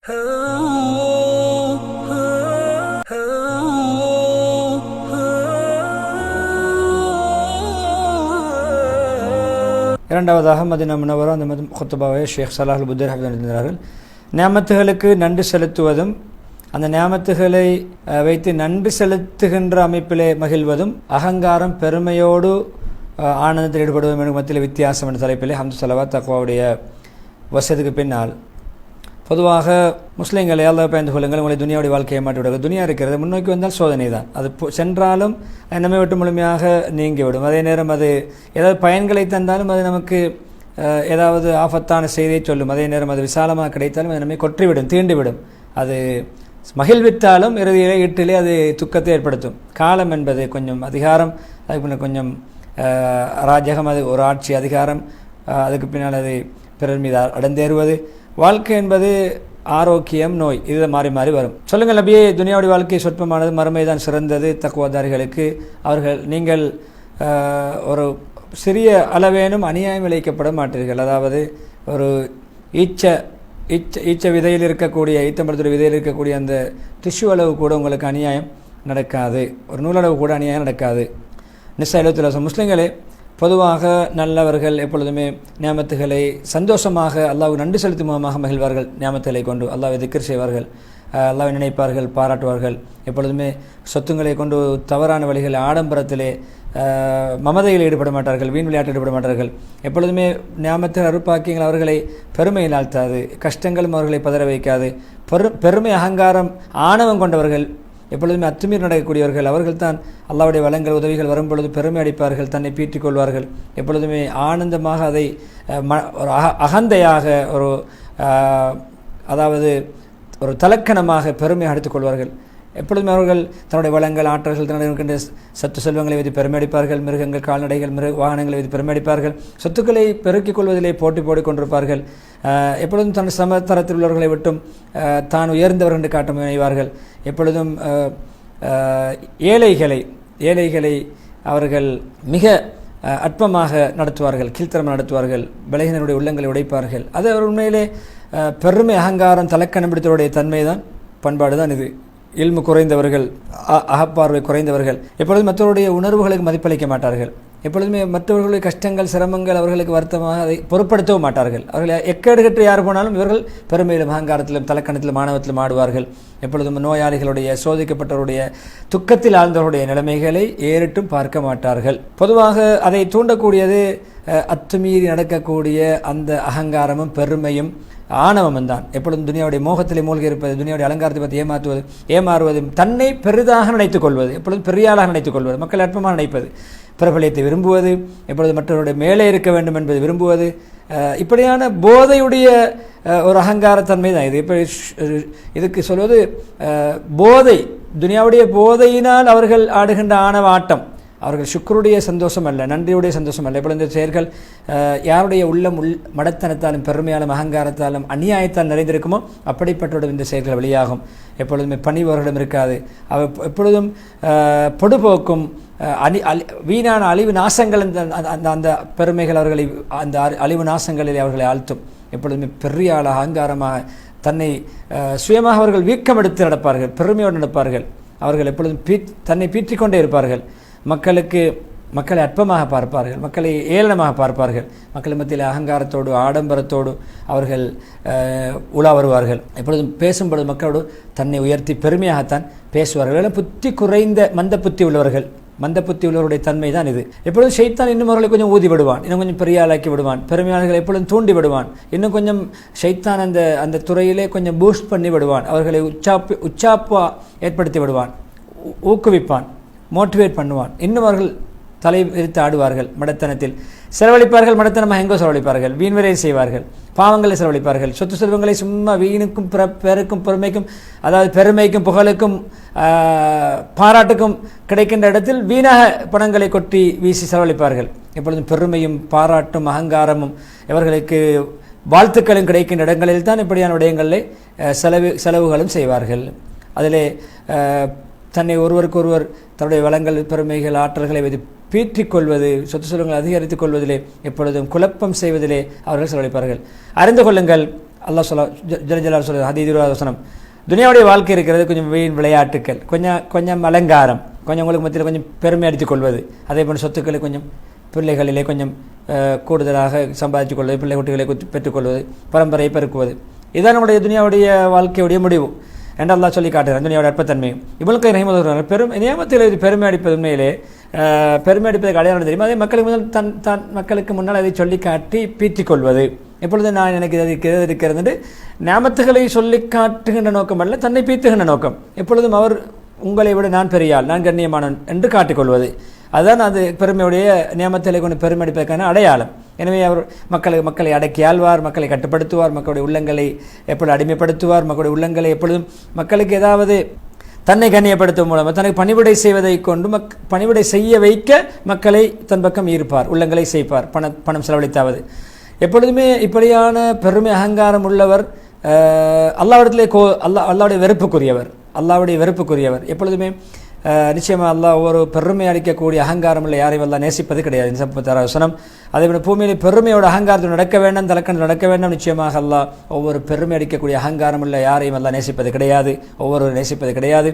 இரண்டாவதாக மதீனா முனவ்வரா அந்த குத்துபாவை ஷேக் ஸலாஹ் அல் புத்தைர் எழுதினார்கள். நியாமத்துகளுக்கு நன்றி செலுத்துவதும் அந்த நியாமத்துகளை வைத்து நன்றி செலுத்துகின்ற அமைப்பிலே மகிழ்வதும் அகங்காரம் பெருமையோடு ஆனந்தத்தில் ஈடுபடுவதும் எனக்கு மத்தியில் வித்தியாசம் என்ற தலைப்பிலே ஹம்து ஸலவாத் தக்வாவுடைய வசதிக்கு பின்னால் பொதுவாக முஸ்லீம்களை அல்லாஹ் பயந்து கொள்ளுங்கள், உங்களை துனியாவுடைய வாழ்க்கையை மாற்றி விடுங்கள். துனியா இருக்கிறது முன்னோக்கி வந்தால் சோதனை தான். அது சென்றாலும் நம்மை விட்டு முழுமையாக நீங்கிவிடும். அதே நேரம் அது ஏதாவது பயன்களை தந்தாலும் அது நமக்கு ஏதாவது ஆபத்தான செய்தியை சொல்லும். அதே நேரம் அது விசாலமாக கிடைத்தாலும் அது நம்மை கொற்றிவிடும், தீண்டிவிடும். அது மகிழ்வித்தாலும் இறுதியிலே ஈட்டிலே அது துக்கத்தை ஏற்படுத்தும். காலம் என்பது கொஞ்சம் அதிகாரம், அதுக்கு கொஞ்சம் ராஜகம், அது ஒரு ஆட்சி அதிகாரம், அதுக்கு பின்னால் அது பிறர் மீது அடந்தேறுவது. வாழ்க்கை என்பது ஆரோக்கியம், நோய், இது மாறி மாறி வரும். சொல்லுங்கள் நபியே, துனியாவுடைய வாழ்க்கை சொற்பமானது, மறுமை தான் சிறந்தது தக்வாதாரிகளுக்கு. நீங்கள் ஒரு சிறிய அளவேனும் அநியாயம் விளைக்கப்பட மாட்டீர்கள். அதாவது ஒரு ஈச்ச விதையில் இருக்கக்கூடிய, ஈத்தம்பழத்துடைய விதையில் இருக்கக்கூடிய அந்த டிஷ்யூ அளவு கூட உங்களுக்கு அநியாயம் நடக்காது, ஒரு நூலளவு கூட அநியாயம் நடக்காது. நிசா 70 முஸ்லிம்களே, பொதுவாக நல்லவர்கள் எப்பொழுதுமே நியாமத்துகளை சந்தோஷமாக அல்லாஹ்வுக்கு நன்றி செலுத்தும் மூலமாக மகிழ்வார்கள். நியாமத்துகளை கொண்டு அல்லாஹ்வை திக்ர் செய்வார்கள், அல்லாஹ்வை நினைப்பார்கள், பாராட்டுவார்கள். எப்பொழுதுமே சொத்துங்களை கொண்டு தவறான வழிகள், ஆடம்பரத்திலே மமதையில் ஈடுபட மாட்டார்கள், வீண் விளையாட்டில் ஈடுபட மாட்டார்கள். எப்பொழுதுமே நியாமத்தில் அருப்பாக்கியங்கள் அவர்களை பெருமையில் ஆழ்த்தாது, கஷ்டங்களும் அவர்களை பதற வைக்காது. பெருமை, அகங்காரம், ஆணவம் கொண்டவர்கள், எப்பொழுதுமே அத்துமீறி நடக்கக்கூடியவர்கள், அவர்கள் தான் அல்லாஹ்வுடைய வளங்கள், உதவிகள் வரும்பொழுது பெருமை அடிப்பார்கள், தன்னை பீற்றிக் கொள்வார்கள். எப்பொழுதுமே ஆனந்தமாக அதை ஒரு அகந்தையாக, ஒரு அதாவது ஒரு தலக்கணமாக பெருமை அடித்துக் கொள்வார்கள். எப்பொழுதுமே அவர்கள் தன்னுடைய வளங்கள், ஆற்றல்கள், தன்னுடைய இருக்கின்ற சத்து செல்வங்களை வைத்து பெருமை அடிப்பார்கள். மிருகங்கள், கால்நடைகள், வாகனங்களை வைத்து பெருமை அடிப்பார்கள். சொத்துக்களை பெருக்கிக் கொள்வதிலே போட்டி போட்டுக்கொண்டிருப்பார்கள். எப்பொழுதும் தன் சமத்தரத்தில் உள்ளவர்களை விட்டும் தான் உயர்ந்தவர்கள் என்று காட்ட முனைவார்கள். எப்பொழுதும் ஏழைகளை அவர்கள் மிக அற்பமாக நடத்துவார்கள், கீழ்த்தரமாக நடத்துவார்கள், பலகீனருடைய உள்ளங்களை உடைப்பார்கள். அது அவர் உண்மையிலே பெருமை, அகங்காரம், தலக்கணம் பிடித்தவருடைய தன்மை தான், பண்பாடு தான் இது. இல்மு குறைந்தவர்கள், அகப்பார்வை குறைந்தவர்கள் எப்பொழுதும் மற்றவருடைய உணர்வுகளுக்கு மதிப்பளிக்க மாட்டார்கள். எப்பொழுதுமே மற்றவர்களுடைய கஷ்டங்கள், சிரமங்கள் அவர்களுக்கு வருத்தமாக அதை பொருட்படுத்தவும் மாட்டார்கள். அவர்கள் எக்கேடு கற்று யார் போனாலும் இவர்கள் பெருமையிலும், அகங்காரத்திலும், தலக்கணத்திலும், மாணவத்திலும் ஆடுவார்கள். எப்பொழுதும் நோயாளிகளுடைய, சோதிக்கப்பட்டவருடைய, துக்கத்தில் ஆழ்ந்தவருடைய நிலைமைகளை ஏறிட்டும் பார்க்க மாட்டார்கள். பொதுவாக அதை தூண்டக்கூடியது அத்துமீறி நடக்கக்கூடிய அந்த அகங்காரமும் பெருமையும் ஆணவம் தான். எப்பொழுதும் துனியாவுடைய மோகத்திலே மூழ்கி இருப்பது, துனியாவுடைய அலங்காரத்தை பற்றி ஏமாறுவது, தன்னை பெரிதாக நினைத்துக் கொள்வது, எப்பொழுதும் பெரியாளாக நினைத்துக் கொள்வது, மக்கள் அற்பமாக நினைப்பது, பிரபலியத்தை விரும்புவது, எப்பொழுது மற்றவருடைய மேலே இருக்க வேண்டும் என்பதை விரும்புவது, இப்படியான போதையுடைய ஒரு அகங்காரத்தன்மை தான் இது. இப்போ இதுக்கு சொல்வது போதை, துனியாவுடைய போதையினால் அவர்கள் ஆடுகின்ற ஆணவ ஆட்டம். அவர்கள் சுக்ருடைய சந்தோஷம் அல்ல, நன்றியுடைய சந்தோஷம் அல்ல. எப்பொழுது இந்த செயல்கள் யாருடைய உள்ளம் மடத்தனத்தாலும், பெருமையாலும், அகங்காரத்தாலும், அநியாயத்தால் நிறைந்திருக்குமோ அப்படிப்பட்ட இந்த செயல்கள் வெளியாகும். எப்பொழுதுமே பணிவர்களிடம் இருக்காது. எப்பொழுதும் பொடுபோக்கும் வீணான அழிவு நாசங்கள், அந்த பெருமைகள் அவர்களை அந்த அழிவு நாசங்களில் அவர்களை ஆழ்த்தும். எப்பொழுதுமே பெரிய ஆள், அகங்காரமாக தன்னை சுயமாக அவர்கள் வீக்கம் எடுத்து நடப்பார்கள், பெருமையோடு நடப்பார்கள். அவர்கள் எப்பொழுதும் தன்னை பீற்றிக்கொண்டே இருப்பார்கள். மக்களை அற்பமாக பார்ப்பார்கள், மக்களை ஏளனமாக பார்ப்பார்கள். மக்கள் மத்தியில் அகங்காரத்தோடு, ஆடம்பரத்தோடு அவர்கள் உலா வருவார்கள். எப்பொழுதும் பேசும்பொழுது மக்களோடு தன்னை உயர்த்தி பெருமையாகத்தான் பேசுவார்கள். புத்தி குறைந்த மந்த புத்தி உள்ளவருடைய தன்மை தான் இது. எப்பொழுதும் ஷைத்தான் இன்னும் அவர்களை கொஞ்சம் ஊதி விடுவான், இன்னும் கொஞ்சம் பெரிய ஆளாக்கி விடுவான், பெருமையாளர்களை எப்பொழுதும் தூண்டி விடுவான், இன்னும் கொஞ்சம் ஷைத்தான் அந்த துறையிலே கொஞ்சம் பூஸ்ட் பண்ணி விடுவான், அவர்களை உச்சாப்பா ஏற்படுத்தி விடுவான், ஊக்குவிப்பான், மோட்டிவேட் பண்ணுவான். இன்னும் அவர்கள் தலை விரித்து ஆடுவார்கள், மடத்தனத்தில் செலவழிப்பார்கள். மடத்தனமாக எங்கோ செலவழிப்பார்கள், வீண்வரை செய்வார்கள், பாவங்களை செலவழிப்பார்கள். சொத்து செல்வங்களை சும்மா வீணுக்கும் பெருக்கும் பெருமைக்கும், அதாவது பெருமைக்கும் புகழுக்கும் பாராட்டுக்கும் கிடைக்கின்ற இடத்தில் வீணாக பணங்களை கொட்டி வீசி செலவழிப்பார்கள். எப்பொழுதும் பெருமையும் பாராட்டும் அகங்காரமும் இவர்களுக்கு வாழ்த்துக்களும் கிடைக்கின்ற இடங்களில் தான் இப்படியான விடயங்களில் செலவுகளும் செய்வார்கள். அதிலே தன்னை ஒருவருக்கொருவர் தன்னுடைய வளங்கள், பெருமைகள், ஆற்றல்களை வைத்து பீற்றிக்கொள்வது, சொத்து செல்வங்களை அதிகரித்துக் கொள்வதிலே, எப்பொழுதும் குழப்பம் செய்வதிலே அவர்கள் செலவழிப்பார்கள். அறிந்து கொள்ளுங்கள், அல்லாஹ் ஜலஜலால் சொல்ல ஹதீஸ் 20 வசனம், துனியாவுடைய வாழ்க்கை இருக்கிறது கொஞ்சம் வீண் விளையாட்டுக்கள், கொஞ்சம் அலங்காரம், கொஞ்சம் உங்களுக்கு மத்தியில் கொஞ்சம் பெருமை அடித்துக் கொள்வது, அதே போன்ற சொத்துக்களை கொஞ்சம் பிள்ளைகளிலே கொஞ்சம் கூடுதலாக சம்பாதித்துக் கொள்வது, பிள்ளை குட்டிகளை பெற்றுக்கொள்வது, பரம்பரையை பெருக்குவது, இதுதான் நம்முடைய துனியாவுடைய வாழ்க்கையுடைய முடிவு என்று அல்லாஹ் சொல்லி காட்டுகிறார். துனியாவுடைய அற்பத்தன்மை இப்னுல் கய்யிம் ரஹிமஹுல்லாஹ் நியமத்தில் பெருமை அடிப்பது உண்மையிலே பெருமை அடிப்பதற்கு அடையாளம் தெரியும். அதே மக்களுக்கு முதல் தன் மக்களுக்கு முன்னால் அதை சொல்லி காட்டி பீற்றிக் கொள்வது. எப்பொழுது நான் எனக்கு இது இருக்கிறது என்று நியமத்துகளை சொல்லி காட்டுகின்ற நோக்கம் அல்ல, தன்னை பீத்துகின்ற நோக்கம். எப்பொழுதும் அவர் உங்களை விட நான் பெரியாள், நான் கண்ணியமானவன் என்று காட்டிக்கொள்வது, அதுதான் அது பெருமையுடைய நியமத்திலே கொண்டு பெருமை அடிப்பதற்கான அடையாளம். எனவே அவர் மக்களை அடக்கி ஆள்வார், மக்களை கட்டுப்படுத்துவார், மக்களுடைய உள்ளங்களை எப்பொழுது அடிமைப்படுத்துவார், மக்களுடைய உள்ளங்களை எப்பொழுதும் மக்களுக்கு ஏதாவது தன்னை கண்ணியப்படுத்தும் மூலமாக தனக்கு பணிவிடை செய்வதை கொண்டு பணிவிடை செய்ய வைக்க மக்களை தன் பக்கம் ஈர்ப்பார், உள்ளங்களை செய்ப்பார், பணம் செலவழித்தாவது. எப்பொழுதுமே இப்படியான பெருமை அகங்காரம் உள்ளவர் அல்லாஹ்விடத்திலே அல்லாஹ்வுடைய வெறுப்புக்குரியவர். எப்பொழுதுமே நிச்சயமாக அல்லாஹ் ஒரு பெருமை அளிக்கக்கூடிய அகங்காரம் இல்லை யாரையும் அல்லாஹ் நேசிப்பது கிடையாது. 36 வசனம். அதேபோல் பூமியில் பெருமையோட அகங்காரத்தில் நடக்க வேண்டாம், தலக்கணத்தில் நடக்க வேண்டாம். நிச்சயமாக அல்லாஹ் ஒவ்வொரு பெருமை அளிக்கக்கூடிய அகங்காரம் இல்லை யாரையும் அல்லாஹ் நேசிப்பது கிடையாது, ஒவ்வொரு நேசிப்பது கிடையாது.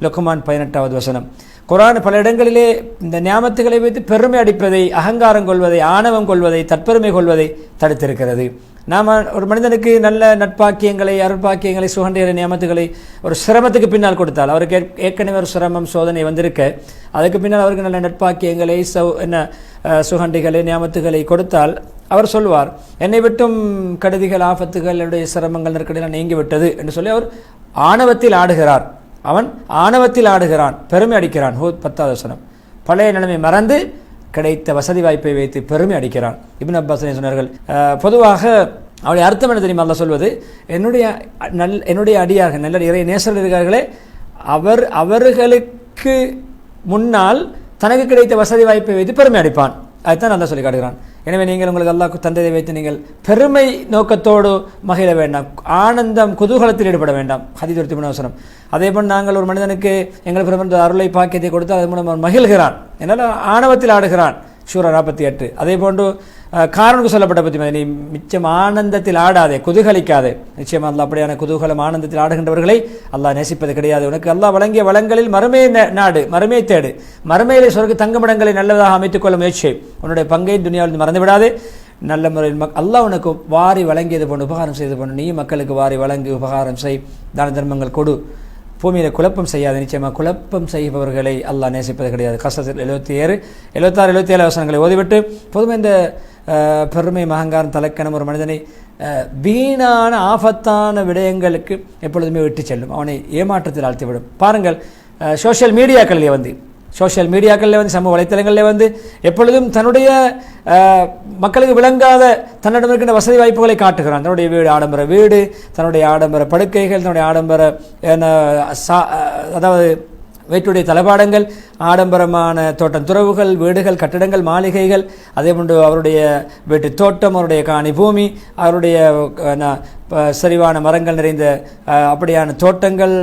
லுக்மான் 18வது வசனம். குர்ஆன் பல இடங்களிலே இந்த நியாமத்துகளை வைத்து பெருமை அடிப்பதை, அகங்காரம் கொள்வதை, ஆணவம் கொள்வதை, தற்பெருமை கொள்வதை தடுத்திருக்கிறது. நாம் ஒரு மனிதனுக்கு நல்ல நட்பாக்கியங்களை, அருட்பாக்கியங்களை, சுகண்டிகளை, நியமத்துகளை ஒரு சிரமத்துக்கு பின்னால் கொடுத்தால், அவருக்கு ஏற்கனவே ஒரு சிரமம் சோதனை வந்திருக்க, அதுக்கு பின்னால் அவருக்கு நல்ல நட்பாக்கியங்களை சுகண்டிகளை, நியமத்துகளை கொடுத்தால் அவர் சொல்வார், என்னை விட்டும் கடுதிகள், ஆபத்துகள், என்னுடைய சிரமங்கள், நெருக்கடிகள் நீங்கிவிட்டது என்று சொல்லி அவர் ஆணவத்தில் ஆடுகிறார். அவன் ஆணவத்தில் ஆடுகிறான், பெருமை அடிக்கிறான். ஹூத் 10வது வசனம். பழைய நிலைமை மறந்து கிடைத்த வசதி வாய்ப்பை வைத்து பெருமை அடிக்கிறான். இப்னு அப்பாஸ் சொன்னார்கள், பொதுவாக அவருடைய அர்த்தம் என்ன தெரியுமா? அல்லாஹ் சொல்வது, என்னுடைய அடியார்கள், நல்ல இறை நேசர்கள் இருக்கிறார்களே, அவர்களுக்கு முன்னால் தனக்கு கிடைத்த வசதி வாய்ப்பை வைத்து பெருமை அடிப்பான். அதுதான் அல்லாஹ் சொல்லி காட்டுகிறான். எனவே நீங்கள் உங்களுக்கு அல்லாஹ் தந்ததை வைத்து நீங்கள் பெருமை நோக்கத்தோடு மகிழ வேண்டாம், ஆனந்தம் குதூகலத்தில் ஈடுபட வேண்டாம். ஹதீஸ் 13 வசனம். அதே போல் நாங்கள் ஒரு மனிதனுக்கு எங்கள் பிரபந்த அருளை பாக்கியத்தை கொடுத்து அதன் மூலம் அவன் மகிழ்கிறான், என்னால் ஆணவத்தில் ஆடுகிறான். சூரா 48. அதே போன்று காரனுக்கு சொல்லப்பட்ட பற்றி நீ மிச்சம் ஆனந்தத்தில் ஆடாதே, குதூகலிக்காதே. நிச்சயமாக அல்லாஹ் அப்படியான குதூகலம் ஆனந்தத்தில் ஆடுகின்றவர்களை அல்லாஹ் நேசிப்பது கிடையாது. உனக்கு அல்லாஹ் வழங்கிய வளங்களில் மறுமையை நாடு, மறுமையை தேடு, மறுமையிலே சொர்க்க தங்குமிடங்களை நல்லதாக அமைத்துக் கொள்ள முயற்சி. உன்னுடைய பங்கை துனியாவில் மறந்து விடாதே. நல்ல முறையில் அல்லாஹ் உனக்கு வாரி வழங்கியது போன்று உபகாரம் செய்து போன்று நீ மக்களுக்கு வாரி வழங்கி உபகாரம் செய், தான தர்மங்கள் கொடு, பூமியில் குழப்பம் செய்யாது. நிச்சயமாக குழப்பம் செய்பவர்களை அல்லாஹ் நேசிப்பது கிடையாது. கசத்தில் 77, 76, 77 வசனங்களை ஓதிவிட்டு பொதுவாக இந்த பெருமை, அகங்காரம், தலக்கணம் ஒரு மனிதனை வீணான ஆபத்தான விடயங்களுக்கு எப்பொழுதுமே விட்டு செல்லும், அவனை ஏமாற்றத்தில் ஆழ்த்திவிடும். பாருங்கள், சோஷியல் மீடியாக்களில் வந்து சமூக வலைத்தளங்களில் வந்து எப்பொழுதும் தன்னுடைய மக்களுக்கு விளங்காத தன்னிடம் இருக்கின்ற வசதி வாய்ப்புகளை காட்டுகிறான். தன்னுடைய வீடு ஆடம்பர வீடு, தன்னுடைய ஆடம்பர படுக்கைகள், தன்னுடைய ஆடம்பர அதாவது வீட்டுடைய தளபாடங்கள், ஆடம்பரமான தோட்டம் துறவுகள், வீடுகள், கட்டிடங்கள், மாளிகைகள், அதே போன்று அவருடைய வீட்டு தோட்டம், அவருடைய காணி பூமி, அவருடைய சரிவான மரங்கள் நிறைந்த அப்படியான தோட்டங்கள்,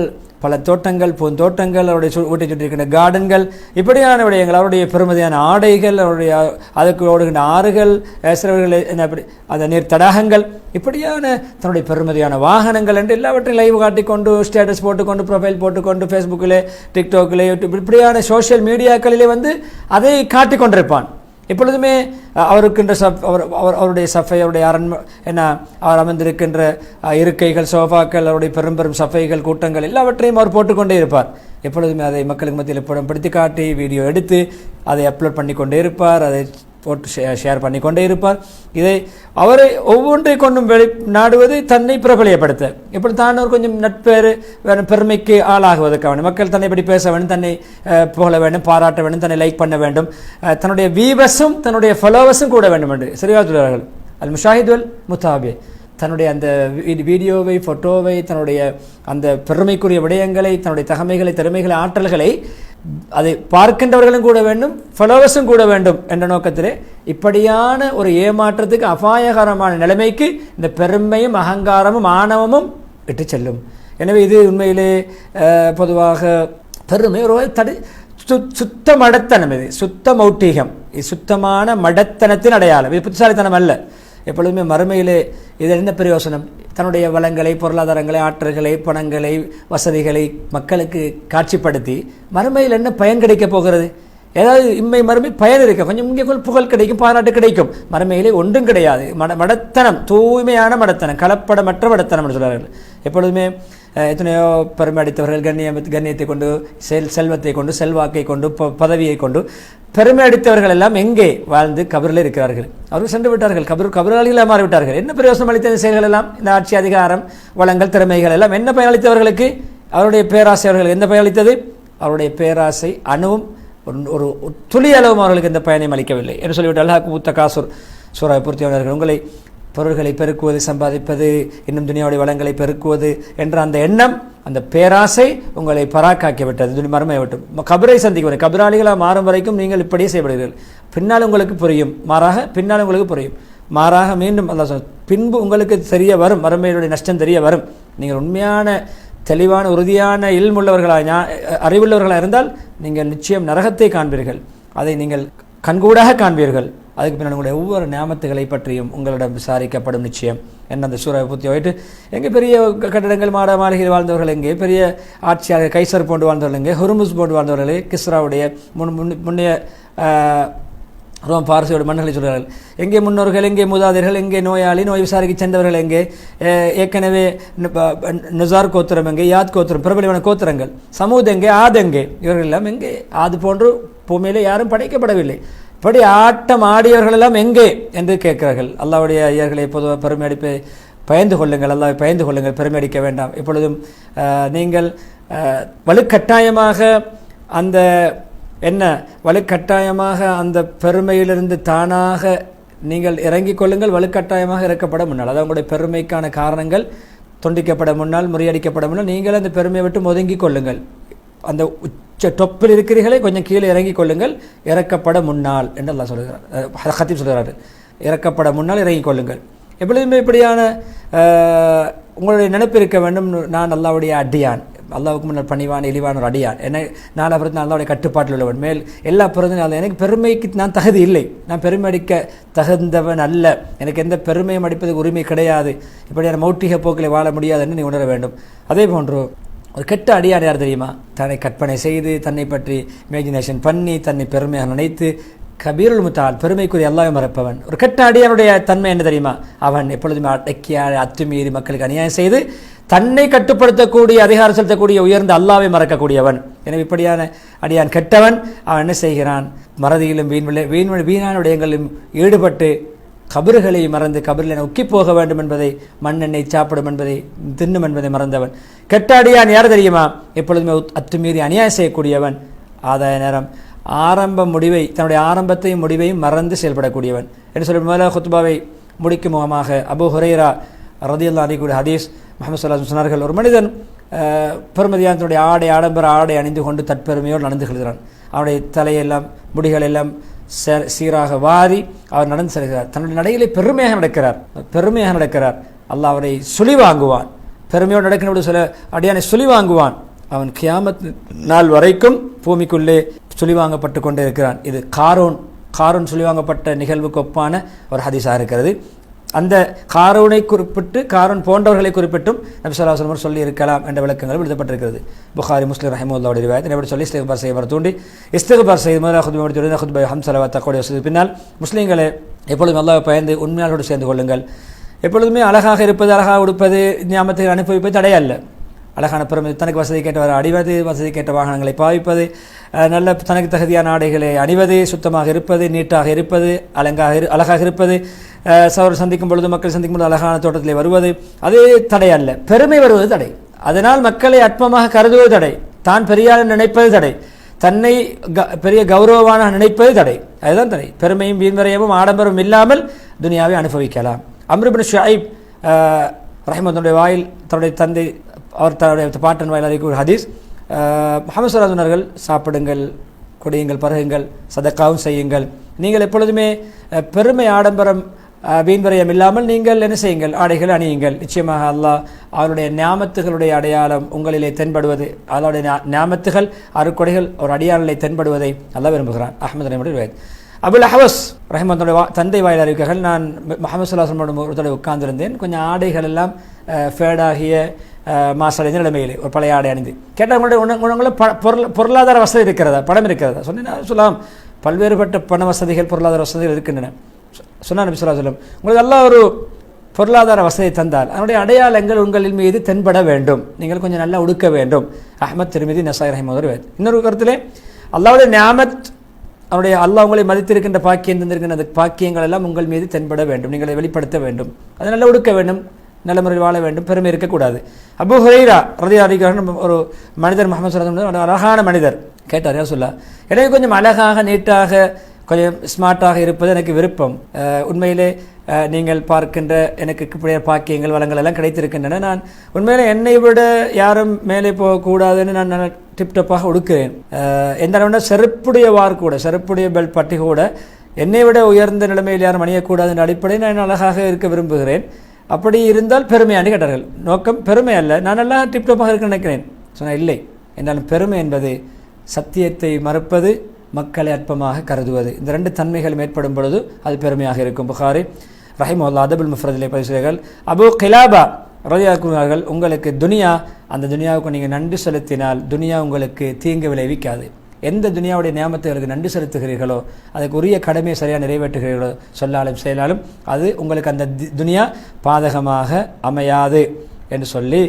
பல தோட்டங்கள், பூந்தோட்டங்கள், அவருடைய வீட்டை சுற்றியிருக்கின்ற கார்டன்கள், இப்படியான விடயங்கள், அவருடைய பெருமதியான ஆடைகள், அவருடைய அதற்கு ஓடுகின்ற ஆறுகள், சிலவர்கள் அந்த நீர் தடாகங்கள், இப்படியான தன்னுடைய பெருமதியான வாகனங்கள் என்று எல்லாவற்றையும் லைவ் காட்டிக்கொண்டு, ஸ்டேட்டஸ் போட்டுக்கொண்டு, ப்ரொஃபைல் போட்டுக்கொண்டு, ஃபேஸ்புக்கிலே, டிக்டாக்கிலே, யூடியூப், இப்படியான சோஷியல் மீடியாக்களிலே வந்து அதை காட்டிக்கொண்டிருப்பான். எப்பொழுதுமே அவருக்கின்ற அவருடைய சஃபை, அவருடைய அவர் அமர்ந்திருக்கின்ற இருக்கைகள், சோஃபாக்கள், அவருடைய பெரும் பெரும் சஃபைகள், கூட்டங்கள் எல்லாவற்றையும் அவர் போட்டுக்கொண்டே இருப்பார். எப்பொழுதுமே அதை மக்களுக்கு மத்தியில் படப்படுத்தி காட்டி வீடியோ எடுத்து அதை அப்லோட் பண்ணி கொண்டே இருப்பார், அதை போட்டு ஷேர் பண்ணி கொண்டே இருப்பார். இதை அவரை ஒவ்வொன்றை கொண்டும் நாடுவது தன்னை பிரபலியப்படுத்த, எப்படி தான் ஒரு கொஞ்சம் நட்பேறு பெருமைக்கு ஆளாகுவதற்காக மக்கள் தன்னை பற்றி பேச வேண்டும், தன்னை புகழ வேண்டும், பாராட்ட வேண்டும், தன்னை லைக் பண்ண வேண்டும், தன்னுடைய வீவர்ஸும் தன்னுடைய ஃபாலோவர்ஸும் கூட வேண்டும் என்று சரியாத்துள்ளார்கள். அல் முஷாஹிதுல் முத்தாபி தன்னுடைய அந்த வீடியோவை, ஃபோட்டோவை, தன்னுடைய அந்த பெருமைக்குரிய விடயங்களை, தன்னுடைய தகமைகளை, திறமைகளை, ஆற்றல்களை அதை பார்க்கின்றவர்களும் கூட வேண்டும், ஃபாலோவர்ஸும் கூட வேண்டும் என்ற நோக்கத்திலே இப்படியான ஒரு ஏமாற்றத்துக்கு, அபாயகரமான நிலைமைக்கு இந்த பெருமையும் அகங்காரமும் ஆணவமும் விட்டு செல்லும். எனவே இது உண்மையிலே பொதுவாக பெருமை ஒரு சுத்த மடத்தனம், இது சுத்த மௌட்டிகம், இது சுத்தமான மடத்தனத்தின் அடையாளம், இது புத்திசாலித்தனம் அல்ல. எப்பொழுதுமே மறுமையிலே இது என்ன பிரயோசனம்? தன்னுடைய வளங்களை, பொருளாதாரங்களை, ஆற்றல்களை, பணங்களை, வசதிகளை மக்களுக்கு காட்சிப்படுத்தி மறுமையில் என்ன பயன் கிடைக்கப் போகிறது? ஏதாவது இம்மை மறுமை பயன் இருக்க, கொஞ்சம் இங்கே புகழ் கிடைக்கும், பாராட்டு கிடைக்கும். மறுமையிலே ஒன்றும் கிடையாது. மடத்தனம், தூய்மையான மடத்தனம், கலப்படமற்ற மடத்தனம் என்று சொல்கிறார்கள். எப்பொழுதுமே எத்தனையோ பெருமை அடித்தவர்கள் கண்ணியத்தை கொண்டு, செல்வத்தை கொண்டு, செல்வாக்கை கொண்டு, பதவியை கொண்டு பெருமை அடித்தவர்கள் எல்லாம் எங்கே வாழ்ந்து கபரில் இருக்கிறார்கள். அவர்கள் சென்று விட்டார்கள், கபராளிகளாக மாறிவிட்டார்கள். என்ன பிரயோசனம் அளித்த செயல்கள் எல்லாம்? இந்த ஆட்சி, அதிகாரம், வளங்கள், திறமைகள் எல்லாம் என்ன பயனளித்தவர்களுக்கு? அவருடைய பேராசை அவர்களுக்கு எந்த பயனளித்தது? அவருடைய பேராசை அணுவும் ஒரு துளி அளவும் அவர்களுக்கு எந்த பயனையும் அளிக்கவில்லை என்று சொல்லிவிட்டு அல்லாஹ் மூத்த காசூர் சூறாவை பொறுத்தவர்கள் உங்களை பொருள்களை பெருக்குவது, சம்பாதிப்பது, இன்னும் துனியாவுடைய வளங்களை பெருக்குவது என்ற அந்த எண்ணம், அந்த பேராசை உங்களை பராக்காக்கிவிட்டது. மறுமையை விட்டு கபரை சந்திக்க கபராளிகளாக மாறும் வரைக்கும் நீங்கள் இப்படியே செய்யப்படுகிறீர்கள். பின்னால் உங்களுக்கு புரியும், பின்னால் உங்களுக்கு புரியும். மாறாக மீண்டும் அல்லாஹ் சொன்ன பின்பு உங்களுக்கு தெரிய வரும், மறுமையுடைய நஷ்டம் தெரிய வரும். நீங்கள் உண்மையான தெளிவான உறுதியான இல்முள்ளவர்களாக, அறிவுள்ளவர்களாக இருந்தால் நீங்கள் நிச்சயம் நரகத்தை காண்பீர்கள். அதை நீங்கள் கண்கூடாக காண்பீர்கள். அதுக்கு பின்னால் உங்களுடைய ஒவ்வொரு நியாமத்துகளை பற்றியும் உங்களிடம் விசாரிக்கப்படும் நிச்சயம். என்ன அந்த சூறாவை புத்தி வைட்டு எங்கே பெரிய கட்டடங்கள், மாளிகையில் வாழ்ந்தவர்கள் எங்கே, பெரிய ஆட்சியாளர் கைசர் போன்று வாழ்ந்தவர்கள் எங்கே, ஹுர்முஸ் போன்று வாழ்ந்தவர்களே, கிஸ்ராவுடைய முன்னைய ரோம் பாரசியோட மன்னர்களை சொல்கிறார்கள். எங்கே முன்னோர்கள், எங்கே மூதாதையர்கள், எங்கே நோயாளி, நோய் விசாரிக்க சென்றவர்கள் எங்கே, ஏற்கனவே நுசார் கோத்திரம் எங்கே, யாத் கோத்திரம், பிரபலமான கோத்திரங்கள், சமூத் எங்கே, ஆத் எங்கே, இவர்கள் எல்லாம் எங்கே? ஆது போன்று பூமியிலே யாரும் படைக்கப்படவில்லை. இப்படி ஆட்டம் ஆடியவர்கள் எல்லாம் எங்கே என்று கேட்கிறார்கள். அல்லாஹ்வுடைய ஐயர்களை பொதுவாக பெருமை அடிப்பை பயந்து கொள்ளுங்கள், அல்லாஹ்வை பயந்து கொள்ளுங்கள், பெருமை அடிக்க வேண்டாம். எப்பொழுதும் நீங்கள் வலுக்கட்டாயமாக அந்த வலுக்கட்டாயமாக அந்த பெருமையிலிருந்து தானாக நீங்கள் இறங்கிக் கொள்ளுங்கள். வலுக்கட்டாயமாக இறக்கப்பட முன்னால், அதாவது உங்களுடைய பெருமைக்கான காரணங்கள் துண்டிக்கப்பட முன்னால், முறியடிக்கப்பட முன்னால் நீங்கள் அந்த பெருமையை விட்டு ஒதுங்கிக் கொள்ளுங்கள். அந்த உச்ச டொப்பில் இருக்கிறீர்களே, கொஞ்சம் கீழே இறங்கிக் கொள்ளுங்கள், இறக்கப்பட முன்னால் என்று அல்லாஹ் சொல்கிறார். ஹத்தீப் சொல்கிறார், இறக்கப்பட முன்னால் இறங்கிக் கொள்ளுங்கள். எப்பொழுதுமே இப்படியான உங்களுடைய நினைப்பு இருக்க வேண்டும், நான் அல்லாஹ்வுடைய அடியான், அல்லாஹ்வுக்கு முன்னால் பணிவான இழிவான ஒரு அடியான், என்னை நாலா பிறகு அல்லாஹ்வுடைய கட்டுப்பாட்டில் உள்ளவன், மேல் எல்லா பிறந்த எனக்கு பெருமைக்கு நான் தகுதி இல்லை, நான் பெருமை அடிக்க தகுந்தவன் அல்ல, எனக்கு எந்த பெருமையும் அடிப்பதுக்கு உரிமை கிடையாது, இப்படியான மௌட்டிக போக்கில் வாழ முடியாதுன்னு நீ உணர வேண்டும். அதே போன்று ஒரு கெட்ட அடியார் யார் தெரியுமா? தன்னை கற்பனை செய்து, தன்னை பற்றி இமேஜினேஷன் பண்ணி, தன்னை பெருமையாக நினைத்து, கபீருல் முத்தால், பெருமைக்குரிய அல்லாஹ்வை மறப்பவன். ஒரு கெட்ட அடியானுடைய தன்மை என்ன தெரியுமா? அவன் எப்பொழுதுமே அடக்கியால் அத்துமீறி மக்களுக்கு அநியாயம் செய்து, தன்னை கட்டுப்படுத்தக்கூடிய, அதிகாரம் செலுத்தக்கூடிய உயர்ந்த அல்லாஹ்வை மறக்கக்கூடியவன். எனவே இப்படியான அடியான் கெட்டவன். அவன் என்ன செய்கிறான்? மறதியிலும் வீணான விடயங்களிலும் ஈடுபட்டு கபறுகளை மறந்து, கபரில் உக்கி போக வேண்டும் என்பதை, மண்ணெண்ணெய் சாப்பிடும் என்பதை, தின்னும் என்பதை மறந்தவன். கெட்ட அடியான் யார் தெரியுமா? எப்பொழுதுமே அத்துமீறி அநியாயம் செய்யக்கூடியவன். ஆதாய நேரம் தன்னுடைய ஆரம்பத்தையும் முடிவையும் மறந்து செயல்படக்கூடியவன் என்று சொல்லி முதல்ல குத்பாவை முடிக்கும் முகமாக அபூ ஹுரைரா ரலியல்லாஹு அன்ஹு கூடிய ஹதீஸ் முஹம்மது ஸல்லல்லாஹு அலைஹி வஸல்லம் சொன்னார்கள், ஒரு மனிதன் பெருமதியான தன்னுடைய ஆடம்பர ஆடை அணிந்து கொண்டு தற்பெருமையோடு நடந்து கொள்கிறான். அவனுடைய தலையெல்லாம், முடிகள் எல்லாம் சீராக வாரி அவர் நடந்து செல்கிறார். தன்னுடைய நடையிலே பெருமையாக நடக்கிறார். அல்லாஹ் அவரை சுழி வாங்குவான். பெருமையோடு நடக்கிற சில அடியானை சுழி வாங்குவான். அவன் கியாமத் நாள் வரைக்கும் பூமிக்குள்ளே சுழிவாங்கப்பட்டு கொண்டே இருக்கிறான். இது காரூன் சுழிவாங்கப்பட்ட நிகழ்வுக்கு ஒப்பான ஒரு ஹதீஸாக இருக்கிறது. அந்த காரூனை குறிப்பிட்டு, காரூன் போன்றவர்களை குறிப்பிட்டும் நபி ஸல்லல்லாஹு அலைஹி வஸல்லம் சொல்லி இருக்கலாம் என்ற விளக்கங்கள் எழுதப்பட்டிருக்கிறது. புகாரி, முஸ்லிம் ரஹிமஹுல்லாஹுடைய ரிவாயத். எப்படி சொல்லி இஸ்திக்பார் செய்ய தூண்டி, இஸ்திக்பார் செய்து முதலாக குத்பா ஹம்ஸ் ஸலவாத் தக்வா வசதி பின்னால் முஸ்லீம்களே எப்பொழுதும் அல்லாஹ்வை பயந்து உண்மையாளோடு சேர்ந்து கொள்ளுங்கள். எப்பொழுதுமே அழகாக இருப்பது, அழகாக உடுப்பது, ஞாபகத்தை அனுபவிப்பது தடையல்ல. அழகான பெருமை, தனக்கு வசதி கேட்டவர் அணிவது, வசதி கேட்ட வாகனங்களை பாவிப்பது, நல்ல தனக்கு தகுதியான ஆடைகளை அணிவது, சுத்தமாக இருப்பது, நீட்டாக இருப்பது, அழகாக இருப்பது, சவர் சந்திக்கும் பொழுது, மக்கள் சந்திக்கும் பொழுது அழகான தோட்டத்திலே வருவது, அதே தடை அல்ல. பெருமை வருவது தடை. அதனால் மக்களை அற்பமாக கருதுவது தடை. தான் பெரியார் நினைப்பது தடை. தன்னை பெரிய கௌரவமான நினைப்பது தடை. அதுதான் தடை. பெருமையும் வீண்வரையமும் ஆடம்பரமும் இல்லாமல் துனியாவை அனுபவிக்கலாம். அம்ர் இப்னு ஷுஐப் ரஹிமத்துல்லாஹி வாயில் தன்னுடைய தந்தை, அவர் தன்னுடைய பாட்டன் வாயில் அறிவிக்கும் ஒரு ஹதீஸ், முஹம்மது ஸல்லல்லாஹு அலைஹி வஸல்லம் சாப்பிடுங்கள், குடியுங்கள், பருகுங்கள், சதக்காவும் செய்யுங்கள். நீங்கள் எப்பொழுதுமே பெருமை, ஆடம்பரம், வீண்வரையம் இல்லாமல் நீங்கள் என்ன செய்யுங்கள்? ஆடைகள் அணியுங்கள். நிச்சயமாக அல்லாஹ் அவருடைய நியாமத்துகளுடைய அடையாளம் உங்களிலே தென்படுவது, அவருடைய நியாமத்துகள், அருக்கொடைகள் ஒரு அடியாளை தென்படுவதை அல்லாஹ் விரும்புகிறான். அஹ்மது ரஹ்மத்துல்லாஹி. அபுல் அஹ்வஸ் ரஹ்மத்துல்லாஹி தந்தை வாயில் அறிவிக்கைகள், நான் முஹம்மது ஸல்லல்லாஹு அலைஹி வஸல்லம் ஒரு தடவை உட்கார்ந்திருந்தேன். கொஞ்சம் ஆடைகள் எல்லாம் ஃபேடாகிய மாசடைந்த நிலைமையிலே ஒரு பழைய ஆடை அணிந்து கேட்டால் உங்களுடைய பொருளாதார வசதி இருக்கிறதா, பணம் இருக்கிறதா? சொன்னேன், சொல்லலாம் பல்வேறுபட்ட பண வசதிகள் பொருளாதார வசதிகள் இருக்கின்றன. சொன்னார் நபி ஸல்லல்லாஹு அலைஹி வஸல்லம், உங்களுக்கு அல்லாஹ் ஒரு பொருளாதார வசதியை தந்தால் அதனுடைய அடையாளங்கள் உங்களின் மீது தென்பட வேண்டும், நீங்கள் கொஞ்சம் நல்லா உடுக்க வேண்டும். அஹ்மத், திர்மிதி, நசாய் ரஹிமஹுல்லாஹ். இன்னொரு கருத்திலே அல்லாஹ்வுடைய நியாமத், அவருடைய அல்லாஹ் உங்களை மதித்திருக்கின்ற பாக்கியம் தந்திருக்கின்ற அந்த பாக்கியங்கள் எல்லாம் உங்கள் மீது தென்பட வேண்டும், நீங்கள் அதை வெளிப்படுத்த வேண்டும், அதை நல்லா உடுக்க வேண்டும், நல்ல முறையில் வாழ வேண்டும், பெருமை இருக்கக்கூடாது. அபூ ஹுரைரா ரலியல்லாஹு அன்ஹு ஒரு மனிதர், முஹம்மது ஸல்லல்லாஹு அலைஹி வஸல்லம் அழகான மனிதர், கேட்டார், யா ரசூலல்லாஹ், எனக்கு கொஞ்சம் அழகாக நீட்டாக கொஞ்சம் ஸ்மார்ட்டாக இருப்பது எனக்கு விருப்பம். உண்மையிலே நீங்கள் பார்க்கின்ற எனக்கு இப்படிய பாக்கியங்கள் வளங்கள் எல்லாம் கிடைத்திருக்கின்றன. நான் உண்மையிலே என்னை விட யாரும் மேலே போகக்கூடாதுன்னு நான் டிப்டப்பாக உடுக்கிறேன். எந்த அளவுனா செருப்புடையவார் கூட, செருப்புடைய பெல்ட் பட்டி கூட என்னை விட உயர்ந்த நிலைமையில் யாரும் அணியக்கூடாது என்ற அடிப்படையில் நான் அழகாக இருக்க விரும்புகிறேன். அப்படி இருந்தால் பெருமையானு கேட்டார்கள். நோக்கம் பெருமை அல்ல, நான் எல்லாம் டிப்டப்பாக இருக்க நினைக்கிறேன். சொன்னால் இல்லை, என்றாலும் பெருமை என்பது சத்தியத்தை மறுப்பது, மக்களை அற்பமாக கருதுவது, இந்த ரெண்டு தன்மைகளும் ஏற்படும் பொழுது அது பெருமையாக இருக்கும். புகாரி ரஹிமஹுல்லாஹ் அதபுல் முஃப்ரதிலே பதிவுகள், அபூ கிலாபா ரலியல்லாஹு, உங்களுக்கு துனியா, அந்த துனியாவுக்கு நீங்கள் நன்றி செலுத்தினால் துனியா உங்களுக்கு தீங்கு விளைவிக்காது. எந்த துனியாவுடைய நியாமத்துகளுக்கு நன்றி செலுத்துகிறீர்களோ, அதுக்கு உரிய கடமையை சரியாக நிறைவேற்றுகிறீர்களோ, சொல்லாலும் செயலாலும், அது உங்களுக்கு அந்த துனியா பாதகமாக அமையாது என்று சொல்லி,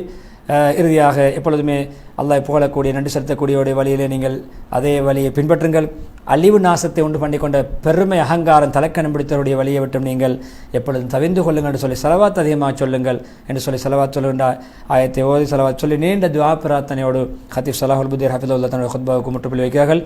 இறுதியாக எப்பொழுதுமே அல்லாஹ் புகழக்கூடிய நன்றி செலுத்தக்கூடியவுடைய வழியிலே நீங்கள் அதே வழியை பின்பற்றுங்கள். அழிவு நாசத்தை உண்டு பண்ணி கொண்ட பெருமை அகங்காரம் தலக்கணம் பிடித்தவருடைய வழியை விட்டும் நீங்கள் எப்பொழுதும் தவிர்ந்து கொள்ளுங்கள் என்று சொல்லி செலவாத் அதிகமாக சொல்லுங்கள் என்று சொல்லி செலவாத் சொல்லுகின்ற ஆயத்தை ஓதி செலவாத் சொல்லி நீண்ட துஆ பிரார்த்தனையோடு ஹத்தீப் ஸலாஹுல் புதீர் ஹஃபிதுல்லாஹ் தன்னுடைய குத்பாவுக்கு முற்றுப்புள்ளி வைக்கிறார்கள்.